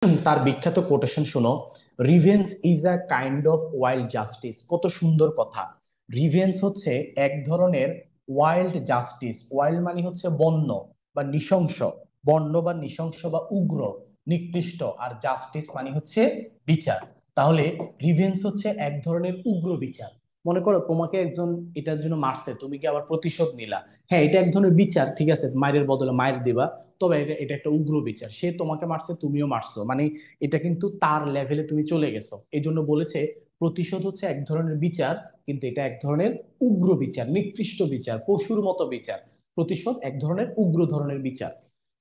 তার বিখ্যাত কোটেশন শোনো, revenge is a kind of wild justice. কত সুন্দর কথা! রিভেঞ্জ হচ্ছে এক ধরনের ওয়াইল্ড জাস্টিস। ওয়াইল্ড মানে হচ্ছে বন্য বা নৃশংস, বন্য বা নৃশংস বা উগ্র, নিকৃষ্ট। আর জাস্টিস মানে হচ্ছে বিচার। তাহলে রিভেঞ্জ হচ্ছে এক ধরনের উগ্র বিচার। মনে করো তোমাকে একজন এটার জন্য মারছে, তুমি কি আবার প্রতিশোধ নিলা? হ্যাঁ, এটা এক ধরনের বিচার, ঠিক আছে, মায়ের বদলে মায়ের দিবা। তবে এটা এটা একটা উগ্র বিচার। সে তোমাকে মারছে, তুমিও মারছো, মানে এটা কিন্তু তার লেভেলে তুমি চলে গেছো। এই জন্য বলেছে প্রতিশোধ হচ্ছে এক ধরনের বিচার, কিন্তু এটা এক ধরনের উগ্র বিচার, নিকৃষ্ট বিচার, পশুর মতো বিচার। প্রতিশোধ এক ধরনের উগ্র ধরনের বিচার।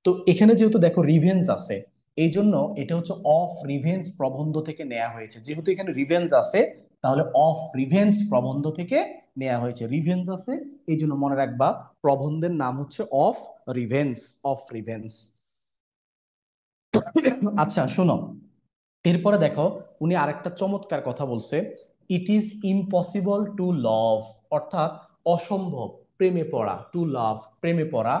তো এখানে যেহেতু দেখো রিভেঞ্জ আছে, এই জন্য এটা হচ্ছে অফ রিভেঞ্জ প্রবন্ধ থেকে নেওয়া হয়েছে। যেহেতু এখানে রিভেঞ্জ আছে, তাহলে অফ রিভেঞ্জ প্রবন্ধ থেকে নেওয়া হয়েছে। রিভেঞ্জ আছে, এই জন্য মনে রাখবা প্রবন্ধের নাম হচ্ছে অফ রিভেঞ্জ। Of revenge. আচ্ছা শোনো, এরপরে দেখো উনি আরেকটা চমৎকার কথা বলছে। ইট ইজ ইম্পসিবল টু লাভ, অর্থাৎ অসম্ভব প্রেমে পড়া, টু লাভ প্রেমে পড়া,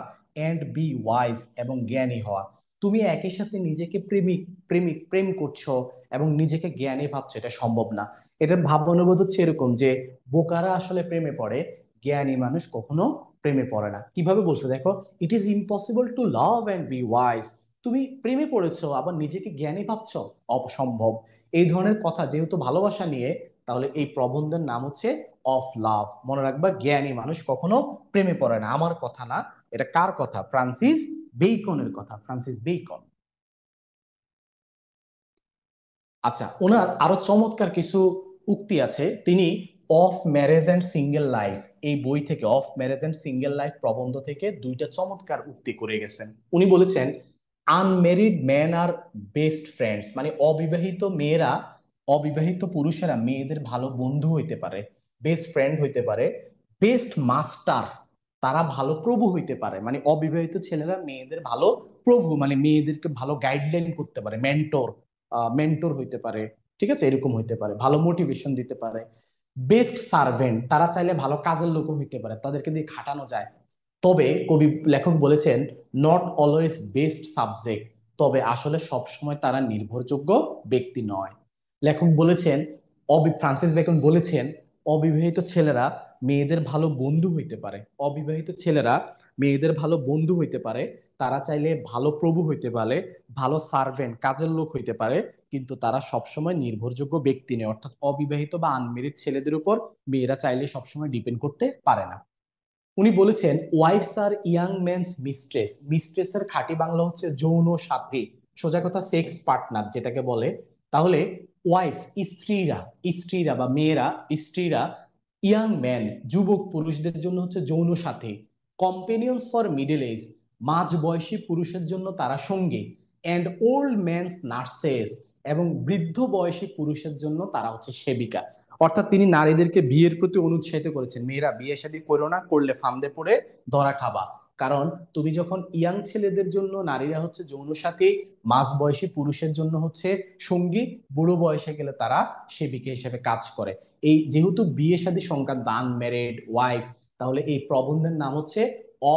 এন্ড বি ওয়াইজ এবং জ্ঞানী হওয়া। তুমি একই সাথে নিজেকে প্রেমিক প্রেমিক প্রেম করছো এবং নিজেকে জ্ঞানী ভাবছো, এটা সম্ভব না। এটার ভাবানুবোধ হচ্ছে এরকম যে বোকারা আসলে প্রেমে পড়ে, জ্ঞানী মানুষ কখনো প্রেমে পড়ে না। কিভাবে বলছো দেখো, it is impossible to love and be wise. তুমি প্রেমে পড়েছো আবার নিজেকে জ্ঞানী ভাবছো, অসম্ভব। এই ধরনের কথা যেহেতু ভালোবাসা নিয়ে, তাহলে এই প্রবন্ধের নাম হচ্ছে অফ লাভ। মনে রাখবা, জ্ঞানী মানুষ কখনো প্রেমে পড়ে না। আমার কথা না, এটা কার কথা? ফ্রান্সিস বেকনের কথা, ফ্রান্সিস বেকন। আচ্ছা, ওনার আরো চমৎকার কিছু উক্তি আছে। তিনি of marriage and single life এই বই থেকে, of marriage and single life প্রবন্ধ থেকে দুইটা চমৎকার উক্তি করে গেছেন। উনি বলেছেন, আনমেরিড ম্যান আর বেস্ট ফ্রেন্ডস, মানে অবিবাহিত মেয়েরা, অবিবাহিত পুরুষেরা মেয়েদের ভালো বন্ধু হইতে পারে, বেস্ট ফ্রেন্ড হইতে পারে, বেস্ট মাস্টার, তারা ভালো প্রভু হইতে পারে। মানে অবিবাহিত ছেলেরা মেয়েদের ভালো প্রভু, মানে মেয়েদেরকে ভালো গাইডলাইন করতে পারে, মেন্টর, মেন্টর হইতে পারে, ঠিক আছে, এরকম হইতে পারে, ভালো মোটিভেশন দিতে পারে। বেস্ট সার্ভেন্ট, তারা চাইলে ভালো কাজের লোক হইতে পারে, তাদেরকে দিয়ে খাটানো যায়। তবে কবি লেখক বলেছেন, নট অলওয়েজ বেস্ট সাবজেক্ট, তবে আসলে সব সময় তারা নির্ভরযোগ্য ব্যক্তি নয়। লেখক বলেছেন, ফ্রান্সিস বেকন বলেছেন, অবিবাহিত ছেলেরা মেয়েদের ভালো বন্ধু হইতে পারে, অবিবাহিত ছেলেরা মেয়েদের ভালো বন্ধু হইতে পারে, তারা চাইলে ভালো প্রভু হইতে পারে, ভালো সার্ভেন্ট কাজের লোক হইতে পারে, কিন্তু তারা সবসময় নির্ভরযোগ্য ব্যক্তি নয়। অর্থাৎ অবিবাহিত বা আনমেরিড ছেলেদের উপর মেয়েরা চাইলে সবসময় ডিপেন্ড করতে পারে না। উনি বলেছেন, ওয়াইফস আর ইয়াং মেন্স মিস্ট্রেস। মিস্ট্রেসের খাঁটি বাংলা হচ্ছে যৌন সাথী, সোজা কথা সেক্স পার্টনার যেটাকে বলে। তাহলে ওয়াইফস, স্ত্রীরা, স্ত্রীরা বা মেয়েরা, স্ত্রীরা, ইয়াং ম্যান যুবক পুরুষদের জন্য হচ্ছে যৌন সাথী, কম্পেনিয়ন্স ফর মিডল এজ মাঝ বয়সী পুরুষের জন্য তারা সঙ্গী, অ্যান্ড ওল্ড ম্যানস নার্সেস এবং বৃদ্ধ বয়সী পুরুষের জন্য তারা হচ্ছে সেবিকা। অর্থাৎ তিনি নারীদেরকে বিয়ের প্রতি অনুৎসাহিত করেছেন, মেয়েরা বিয়ে শাদী করো না, করলে ফান্দে পড়ে ধরা খাবা। কারণ তুমি যখন ইয়াং ছেলেদের জন্য নারীরা হচ্ছে যৌন সাথী, মাঝ বয়সী পুরুষের জন্য হচ্ছে সঙ্গী, বুড়ো বয়সে গেলে তারা সেবিকা হিসেবে কাজ করে। এই যেহেতু বিয়ে শাদী সংক্রান্ত, আনম্যারিড ওয়াইফ, তাহলে এই প্রবন্ধের নাম হচ্ছে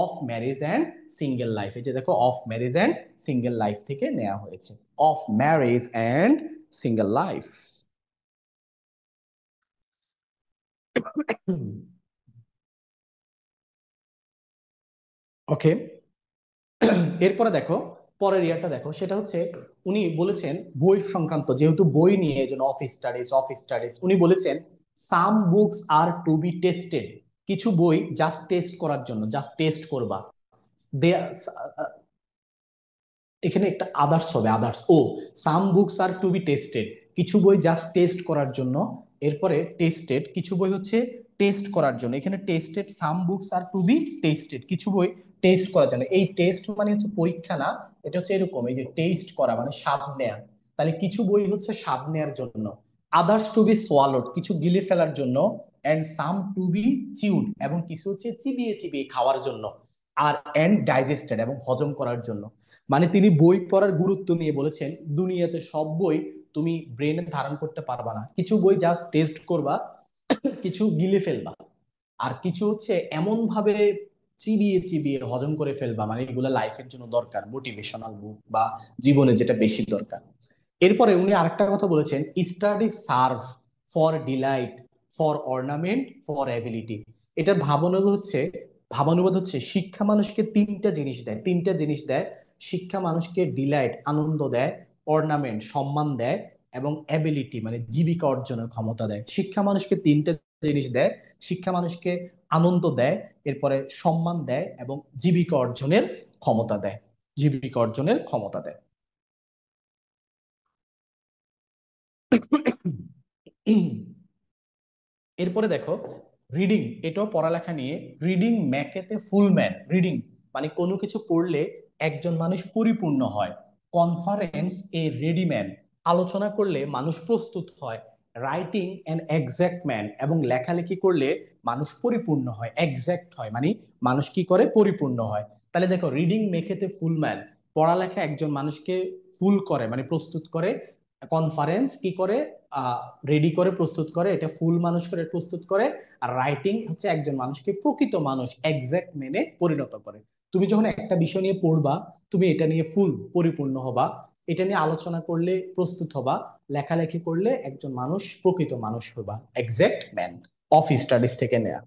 of marriage and single life. এই যে দেখো, of marriage and single life থেকে নেওয়া হয়েছে, of marriage and single life. Okay, এরপরে দেখো, পরের ইয়ারটা দেখো, সেটা হচ্ছে উনি বলেছেন বই সংক্রান্ত, যেহেতু বই নিয়ে এই জন্য অফিস স্টাডিজ, অফিস স্টাডিজ। উনি বলেছেন, some books are to be tasted. কিছু বই জাস্ট টেস্ট করার জন্য, জাস্ট টেস্ট করবা। দে, এখানে একটা আদার্স হবে, আদার্স, ও some books are to be tasted, কিছু বই জাস্ট টেস্ট করার জন্য। এরপরে টেস্টেড, কিছু বই হচ্ছে টেস্ট করার জন্য। এখানে tasted, some books are to be tasted, কিছু বই টেস্ট করার জন্য। এই টেস্ট মানে হচ্ছে পরীক্ষা না, এটা হচ্ছে এরকম, এই যে টেস্ট করা মানে স্বাদ নেয়া। তাহলে কিছু বই হচ্ছে স্বাদ নেয়ার জন্য, আদার্স টু বি সোয়ালোড, কিছু গিলে ফেলার জন্য, and some to be chewed, এবং কিছু হচ্ছে চিবিয়ে চিবিয়ে খাওয়ার জন্য, আর এন্ড ডাইজেস্টেড এবং হজম করার জন্য। মানে তিনি বই পড়ার গুরুত্ব নিয়ে বলেছেন, দুনিয়াতে সব বই তুমি ব্রেনে ধারণ করতে পারবা না, কিছু বই জাস্ট টেস্ট করবা, কিছু গিলে ফেলবা, আর কিছু হচ্ছে এমন ভাবে চিবিয়ে চিবিয়ে হজম করে ফেলবা, মানে এগুলো লাইফের জন্য দরকার, মোটিভেশনাল বুক বা জীবনে যেটা বেশি দরকার। এরপরে উনি আরেকটা কথা বলেছেন, study serve for delight, for ornament, for ability. এটার ভাবানুবাদ হচ্ছে শিক্ষা মানুষকে তিনটা জিনিস দেয়, তিনটা জিনিস দেয়। শিক্ষা মানুষকে ডিলাইট, আনন্দ দেয়, অর্নামেন্ট, সম্মান দেয়, এবং অ্যাবিলিটি মানে জীবিকা অর্জনের ক্ষমতা দেয়। শিক্ষা মানুষকে তিনটা জিনিস দেয়, শিক্ষা মানুষকে আনন্দ দেয়, এরপরে সম্মান দেয়, এবং জীবিকা অর্জনের ক্ষমতা দেয়, জীবিকা অর্জনের ক্ষমতা দেয়। এরপরে দেখো, রিডিং, এটাও পড়ালেখা নিয়ে। রিডিং ম্যাকেতে ফুল ম্যান, রিডিং মানে কোনো কিছু পড়লে একজন মানুষ পরিপূর্ণ হয়। কনফারেন্স এ রেডি ম্যান, আলোচনা করলে মানুষ প্রস্তুত হয়। রাইটিং অ্যান এক্সাক্ট ম্যান, এবং লেখালেখি করলে মানুষ পরিপূর্ণ হয়, এক্সাক্ট হয়, মানে মানুষ কি করে, পরিপূর্ণ হয়। তাহলে দেখো, রিডিং মেকেতে ফুল ম্যান, পড়ালেখা একজন মানুষকে ফুল করে মানে প্রস্তুত করে। কনফারেন্স কি করে, রেডি করে প্রস্তুত করে, এটা ফুল মানুষ করে প্রস্তুত করে। আর রাইটিং হচ্ছে একজন মানুষকে প্রকৃত মানুষ, এক্সাক্ট মেনে পরিণত করে। তুমি যখন একটা বিষয় নিয়ে পড়বা, তুমি এটা নিয়ে ফুল পরিপূর্ণ হবা, এটা নিয়ে আলোচনা করলে প্রস্তুত হবা, লেখালেখি করলে একজন মানুষ প্রকৃত মানুষ হবা, এক্সাক্ট ম্যান। অফ স্টাডিজ থেকে নেয়া।